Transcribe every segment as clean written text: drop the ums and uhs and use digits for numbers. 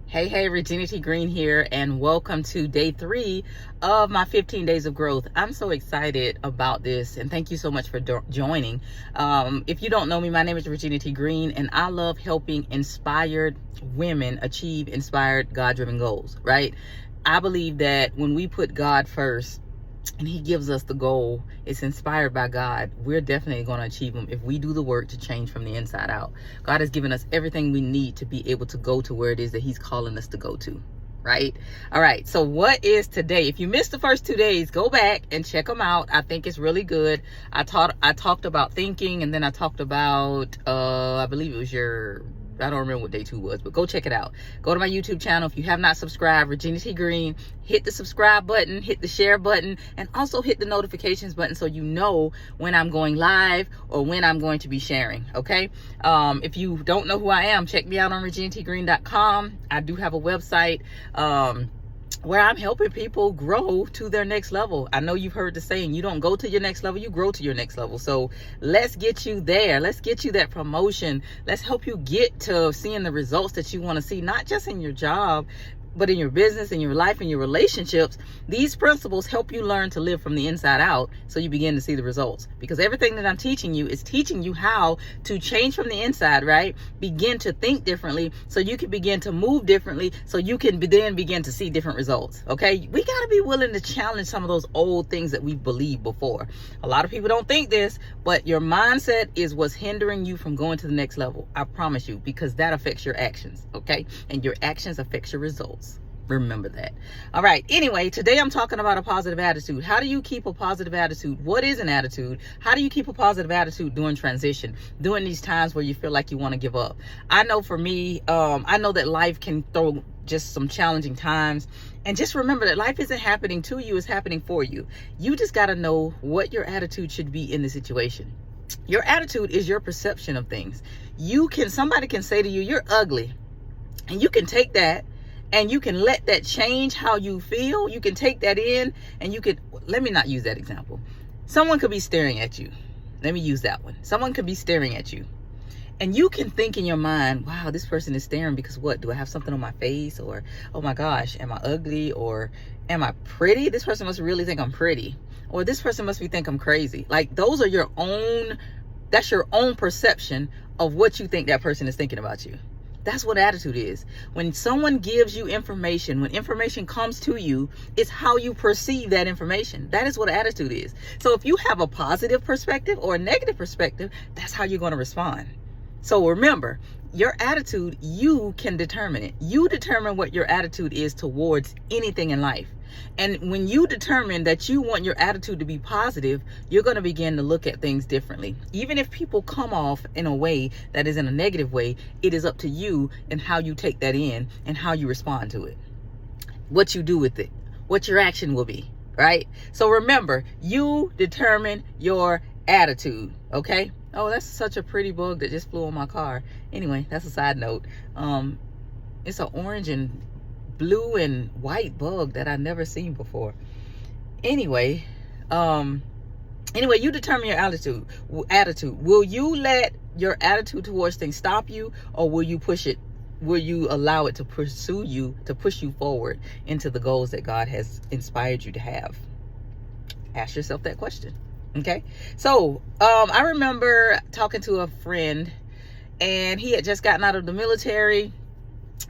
Hey, Regina T. Green here, and welcome to day 3 of my 15 days of growth. I'm so excited about this, and thank you so much for joining. If you don't know me, my name is Regina T. Green, and I love helping inspired women achieve inspired, God-driven goals, right? I believe that when we put God first, and he gives us the goal, it's inspired by God, we're definitely going to achieve them if we do the work to change from the inside out. God has given us everything we need to be able to go to where it is that he's calling us to go to, right? All right, so what is today? If you missed the first 2 days, go back and check them out. I think it's really good. I talked about thinking, and then I talked about I believe it was I don't remember what day 2 was, but go check it out. Go to my YouTube channel. If you have not subscribed, Regina T. Green, hit the subscribe button, hit the share button, and also hit the notifications button so you know when I'm going live or when I'm going to be sharing, okay? If you don't know who I am, check me out on reginatgreen.com. I do have a website where I'm helping people grow to their next level. I know you've heard the saying, you don't go to your next level, you grow to your next level. So let's get you there. Let's get you that promotion. Let's help you get to seeing the results that you want to see, not just in your job, but in your business, in your life, in your relationships. These principles help you learn to live from the inside out so you begin to see the results. Because everything that I'm teaching you is teaching you how to change from the inside, right? Begin to think differently so you can begin to move differently so you can then begin to see different results, okay? We got to be willing to challenge some of those old things that we've believed before. A lot of people don't think this, but your mindset is what's hindering you from going to the next level. I promise you, because that affects your actions, okay? And your actions affects your results. Remember that. All right. Anyway, today I'm talking about a positive attitude. How do you keep a positive attitude? What is an attitude? How do you keep a positive attitude during transition, during these times where you feel like you want to give up? I know for me, I know that life can throw just some challenging times. And just remember that life isn't happening to you, it's happening for you. You just got to know what your attitude should be in the situation. Your attitude is your perception of things. Somebody can say to you, you're ugly. And you can take that and you can let that change how you feel. You can take that in and let me not use that example. Someone could be staring at you. Let me use that one. Someone could be staring at you. And you can think in your mind, wow, this person is staring because what? Do I have something on my face? Or, oh my gosh, am I ugly? Or am I pretty? This person must really think I'm pretty. Or this person must think I'm crazy. Like those are that's your own perception of what you think that person is thinking about you. That's what attitude is. When someone gives you information, when information comes to you, it's how you perceive that information. That is what attitude is. So if you have a positive perspective or a negative perspective, that's how you're going to respond. So remember, your attitude, you can determine it. You determine what your attitude is towards anything in life. And when you determine that you want your attitude to be positive, you're going to begin to look at things differently. Even if people come off in a way that is in a negative way, it is up to you and how you take that in and how you respond to it. What you do with it, what your action will be, right? So remember, you determine your attitude, okay? Oh, that's such a pretty bug that just flew on my car. Anyway, that's a side note. It's an orange and blue and white bug that I've never seen before. Anyway, you determine your attitude. Will you let your attitude towards things stop you, or will you push it? Will you allow it to pursue you, to push you forward into the goals that God has inspired you to have? Ask yourself that question. Okay. So, I remember talking to a friend, and he had just gotten out of the military.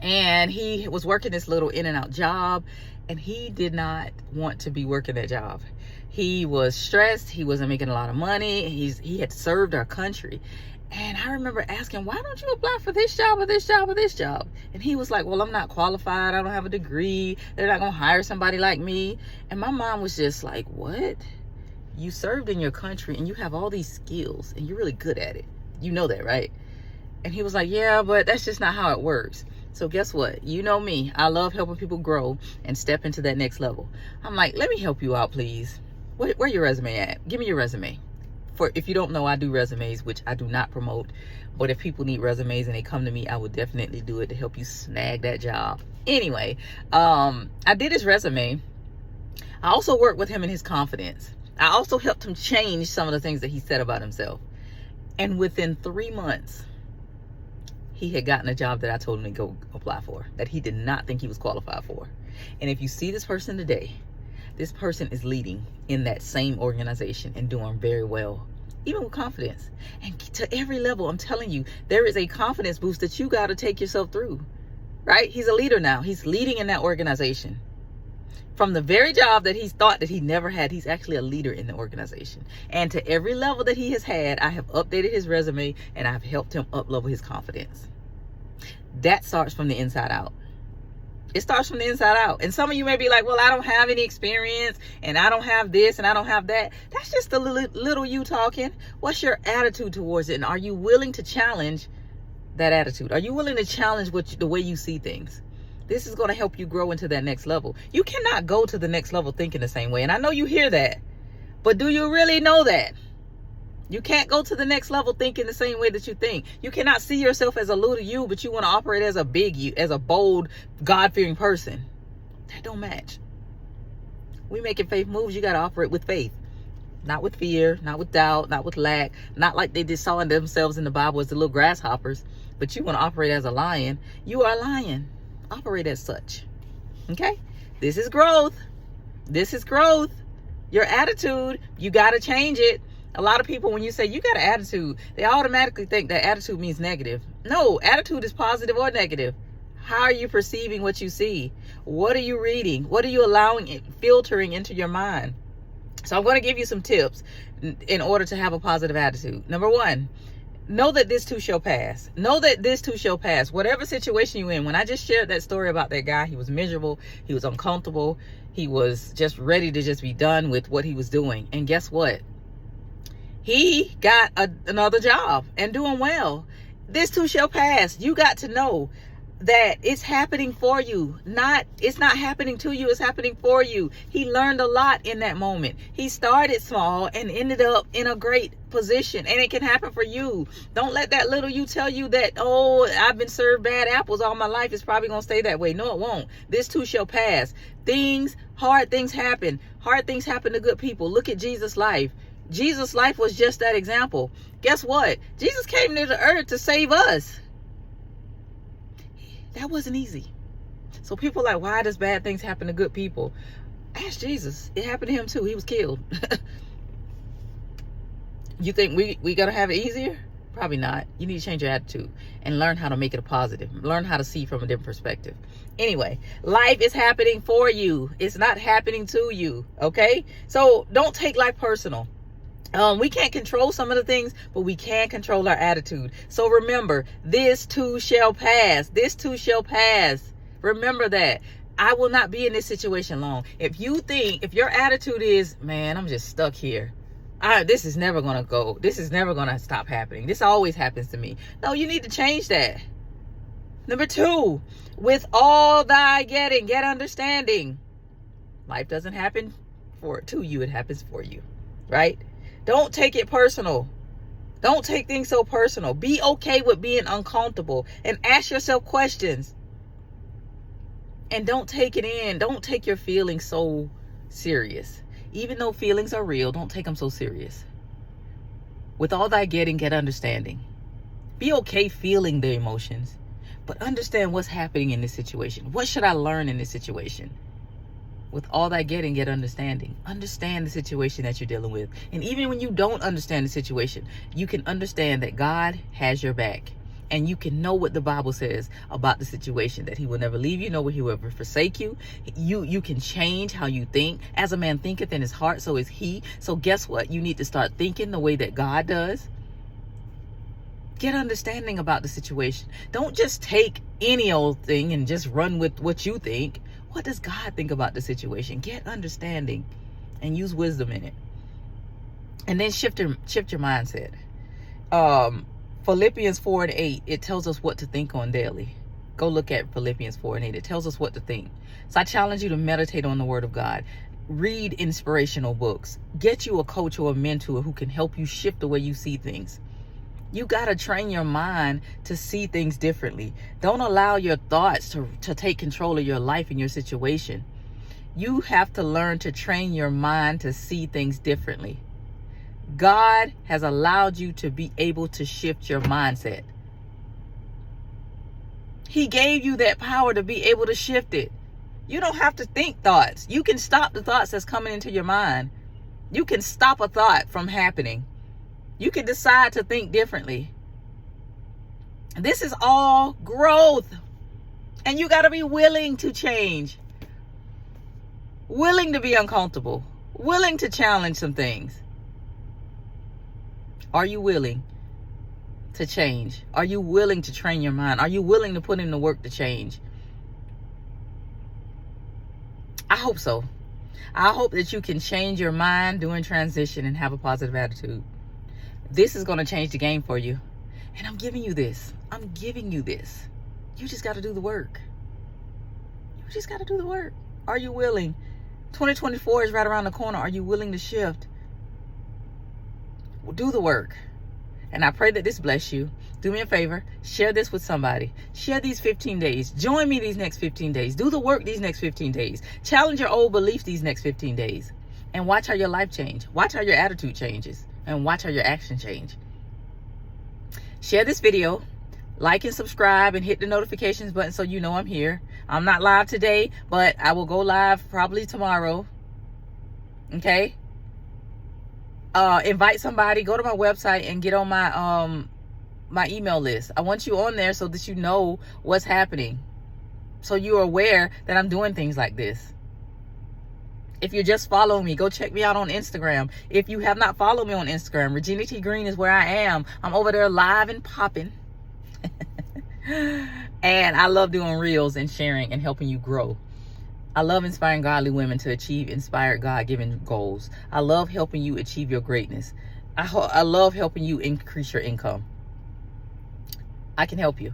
And he was working this little in and out job, and he did not want to be working that job. He was stressed. He wasn't making a lot of money. He had served our country. And I remember asking, why don't you apply for this job or this job or this job? And he was like, well, I'm not qualified. I don't have a degree. They're not going to hire somebody like me. And my mom was just like, what? You served in your country and you have all these skills and you're really good at it. You know that, right? And he was like, yeah, but that's just not how it works. So guess what? You know me. I love helping people grow and step into that next level. I'm like, let me help you out, please. Where your resume at? Give me your resume. If you don't know, I do resumes, which I do not promote. But if people need resumes and they come to me, I would definitely do it to help you snag that job. Anyway, I did his resume. I also worked with him in his confidence. I also helped him change some of the things that he said about himself. And within 3 months, he had gotten a job that I told him to go apply for, that he did not think he was qualified for. And if you see this person today, this person is leading in that same organization and doing very well, even with confidence. And to every level, I'm telling you, there is a confidence boost that you got to take yourself through, right? He's a leader now. He's leading in that organization. From the very job that he thought that he never had, he's actually a leader in the organization. And to every level that he has had, I have updated his resume and I've helped him up-level his confidence. That starts from the inside out. It starts from the inside out. And some of you may be like, well, I don't have any experience and I don't have this and I don't have that. That's just a little you talking. What's your attitude towards it? And are you willing to challenge that attitude? Are you willing to challenge the way you see things? This is going to help you grow into that next level. You cannot go to the next level thinking the same way. And I know you hear that, but do you really know that? You can't go to the next level thinking the same way that you think. You cannot see yourself as a little you, but you want to operate as a big you, as a bold, God-fearing person. That don't match. We making faith moves. You got to operate with faith, not with fear, not with doubt, not with lack, not like they just saw themselves in the Bible as the little grasshoppers, but you want to operate as a lion. You are a lion. Operate as such. Okay? This is growth. This is growth. Your attitude, you got to change it. A lot of people, when you say you got an attitude, they automatically think that attitude means negative. No, attitude is positive or negative. How are you perceiving what you see? What are you reading? What are you allowing, filtering into your mind? So I'm going to give you some tips in order to have a positive attitude. Number one, know that this too shall pass. Know that this too shall pass. Whatever situation you're in. When I just shared that story about that guy, he was miserable. He was uncomfortable. He was just ready to just be done with what he was doing. And guess what? He got another job and doing well. This too shall pass. You got to know that it's happening for you. It's not happening to you. It's happening for you. He learned a lot in that moment. He started small and ended up in a great position, and it can happen for you. Don't let that little you tell you that, oh, I've been served bad apples all my life. It's probably going to stay that way. No, it won't. This too shall pass. Hard things happen. Hard things happen to good people. Look at Jesus' life. Jesus' life was just that example. Guess what? Jesus came to the earth to save us. That wasn't easy. So people are like, why does bad things happen to good people? Ask Jesus. It happened to him too. He was killed. You think we gotta have it easier? Probably not. You need to change your attitude and learn how to make it a positive. Learn how to see from a different perspective. Anyway, life is happening for you. It's not happening to you. Okay? So don't take life personal. We can't control some of the things, but we can control our attitude. So remember, this too shall pass. This too shall pass. Remember that. I will not be in this situation long. If your attitude is, man, I'm just stuck here. This is never going to go. This is never going to stop happening. This always happens to me. No, you need to change that. Number two, with all thy getting, get understanding. Life doesn't happen to you. It happens for you, right? Don't take it personal. Don't take things so personal. Be okay with being uncomfortable and ask yourself questions. And don't take it in. Don't take your feelings so serious. Even though feelings are real, don't take them so serious. With all thy getting, get understanding. Be okay feeling the emotions, but understand what's happening in this situation. What should I learn in this situation? With all that getting, get understanding. Understand the situation that you're dealing with. And even when you don't understand the situation, you can understand that God has your back. And you can know what the Bible says about the situation, that he will never leave you, nor will he ever forsake you. You can change how you think. As a man thinketh in his heart, so is he. So guess what? You need to start thinking the way that God does. Get understanding about the situation. Don't just take any old thing and just run with what you think. What does God think about the situation? Get understanding and use wisdom in it. And then shift your mindset. Philippians 4:8, it tells us what to think on daily. Go look at Philippians 4:8. It tells us what to think. So I challenge you to meditate on the word of God. Read inspirational books. Get you a coach or a mentor who can help you shift the way you see things. You got to train your mind to see things differently. Don't allow your thoughts to take control of your life and your situation. You have to learn to train your mind to see things differently. God has allowed you to be able to shift your mindset. He gave you that power to be able to shift it. You don't have to think thoughts. You can stop the thoughts that's coming into your mind. You can stop a thought from happening. You can decide to think differently. This is all growth. And you got to be willing to change. Willing to be uncomfortable. Willing to challenge some things. Are you willing to change? Are you willing to train your mind? Are you willing to put in the work to change? I hope so. I hope that you can change your mind during transition and have a positive attitude. This is going to change the game for you. And I'm giving you this. I'm giving you this. You just got to do the work. You just got to do the work. Are you willing? 2024 is right around the corner. Are you willing to shift? Well, do the work. And I pray that this bless you. Do me a favor. Share this with somebody. Share these 15 days. Join me these next 15 days. Do the work these next 15 days. Challenge your old beliefs these next 15 days. And watch how your life change. Watch how your attitude changes. And watch how your action change. Share this video. Like and subscribe and hit the notifications button so you know I'm here. I'm not live today, but I will go live probably tomorrow. Okay? Invite somebody. Go to my website and get on my email list. I want you on there so that you know what's happening. So you're aware that I'm doing things like this. If you're just following me, go check me out on Instagram. If you have not followed me on Instagram, Regina T. Green is where I am. I'm over there live and popping. And I love doing reels and sharing and helping you grow. I love inspiring godly women to achieve inspired God-given goals. I love helping you achieve your greatness. I love helping you increase your income. I can help you.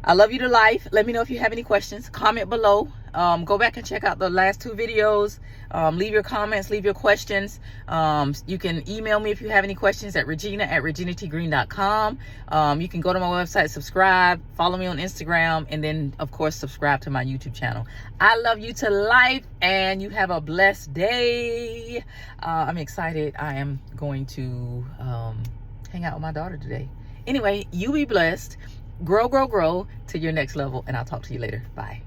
I love you to life. Let me know if you have any questions. Comment below. Go back and check out the last 2 videos. Leave your comments, leave your questions. You can email me if you have any questions at regina@reginatgreen.com. You can go to my website, subscribe, follow me on Instagram, and then, of course, subscribe to my YouTube channel. I love you to life, and you have a blessed day. I'm excited. I am going to hang out with my daughter today. Anyway, you be blessed. Grow, grow, grow to your next level, and I'll talk to you later. Bye.